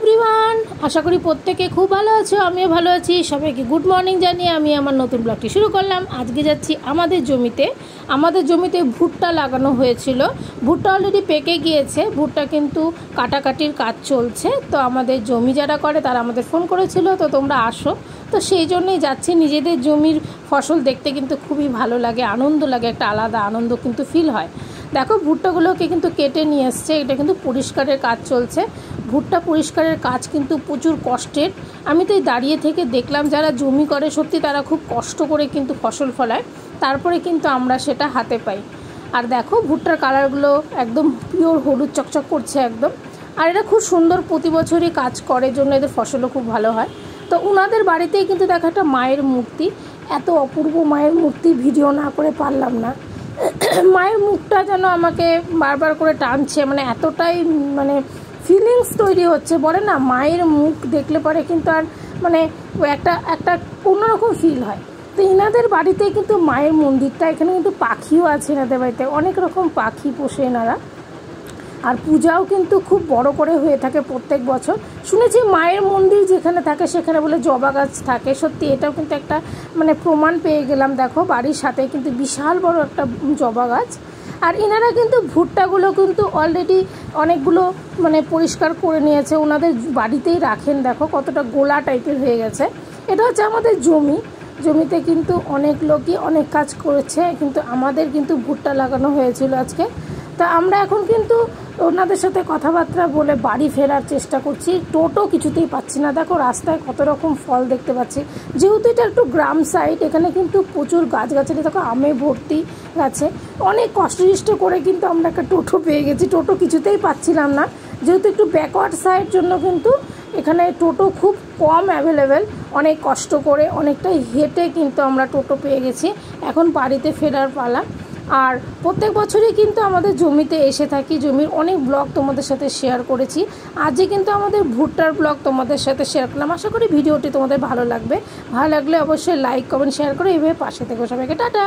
Everyone, আশা করি প্রত্যেকে খুব ভালো আছো। আমিও ভালো আছি। সবাইকে গুড মর্নিং জানিয়ে আমি আমার নতুন ব্লগটি শুরু করলাম। আজকে যাচ্ছি আমাদের জমিতে ভুট্টা লাগানো হয়েছিল। ভুট্টা অলরেডি পেকে গিয়েছে। ভুট্টা কিন্তু কাটাকাটির কাজ চলছে। তো আমাদের জমি যারা করে তারা আমাদের ফোন করেছিল, তো তোমরা আসো। তো সেই জন্যই যাচ্ছি। নিজেদের জমির ফসল দেখতে কিন্তু খুবই ভালো লাগে, আনন্দ লাগে, একটা আলাদা আনন্দ কিন্তু ফিল হয়। দেখো ভুট্টাগুলোকে কিন্তু কেটে নিয়ে এসছে। এটা কিন্তু পরিষ্কারের কাজ চলছে। ভুট্টা পরিষ্কারের কাজ কিন্তু প্রচুর কষ্টের। আমি তো দাঁড়িয়ে থেকে দেখলাম, যারা জমি করে সত্যি তারা খুব কষ্ট করে কিন্তু ফসল ফলায়, তারপরে কিন্তু আমরা সেটা হাতে পাই। আর দেখো ভুট্টার কালারগুলো একদম পিওর হলুদ চকচক করছে একদম। আর এরা খুব সুন্দর প্রতি বছরই কাজ করে, জন্য এদের ফসলও খুব ভালো হয়। তো ওনাদের বাড়িতেই কিন্তু দেখো একটা মায়ের মূর্তি, এত অপূর্ব মায়ের মূর্তি, ভিডিও না করে পারলাম না। মায়ের মুখটা যেন আমাকে বারবার করে টানছে, মানে এতটাই ফিলিংস তৈরি হচ্ছে। বলে না, মায়ের মুখ দেখলে পরে কিন্তু আর একটা একটা অন্যরকম ফিল হয়। তো এনাদের বাড়িতে কিন্তু মায়ের মন্দিরটা, এখানে কিন্তু পাখিও আছে এনাদের বাড়িতে, অনেক রকম পাখি পোষে এনারা। আর পূজাও কিন্তু খুব বড় করে হয়ে থাকে প্রত্যেক বছর। শুনেছি মায়ের মন্দির যেখানে থাকে সেখানে বলে জবা গাছ থাকে। সত্যি এটাও কিন্তু একটা প্রমাণ পেয়ে গেলাম। দেখো বাড়ির সাথে কিন্তু বিশাল বড় একটা জবা গাছ। আর এনারা কিন্তু ভুট্টাগুলো কিন্তু অলরেডি অনেকগুলো পরিষ্কার করে নিয়েছে, ওনাদের বাড়িতেই রাখেন। দেখো কতটা গোলা টাইপের হয়ে গেছে। এটা হচ্ছে আমাদের জমিতে কিন্তু অনেক লোকই অনেক কাজ করেছে, কিন্তু আমাদের কিন্তু ভুট্টা লাগানো হয়েছিল আজকে। তা আমরা এখন কিন্তু ওনাদের সাথে কথাবার্তা বলে বাড়ি ফেরার চেষ্টা করছি। টোটো কিছুতেই পাচ্ছি না। দেখো রাস্তায় কত রকম ফল দেখতে পাচ্ছি। যেহেতু এটা একটু গ্রাম সাইড, এখানে কিন্তু প্রচুর গাছগাছালি, দেখো আমে ভর্তি গাছে। অনেক কষ্ট করে কিন্তু আমরা একটা টোটো পেয়ে গেছি। টোটো কিছুতেই পাচ্ছিলাম না, যেহেতু একটু ব্যাকওয়ার্ড সাইড, জন্য কিন্তু এখানে টোটো খুব কম অ্যাভেলেবেল। অনেক কষ্ট করে অনেকটাই হেঁটে কিন্তু আমরা টোটো পেয়ে গেছি। এখন বাড়িতে ফেরার পালা। আর প্রত্যেক বছরই কিন্তু আমাদের জমিতে এসে থাকি, জমির অনেক ব্লগ তোমাদের সাথে শেয়ার করেছি। আজকে কিন্তু আমাদের ভুট্টার ব্লগ তোমাদের সাথে শেয়ার করলাম। আশা করি ভিডিওটি তোমাদের ভালো লাগবে। ভালো লাগলে অবশ্যই লাইক কমেন্ট শেয়ার করে এইভাবে পাশে থেকো। সবাইকে টাটা।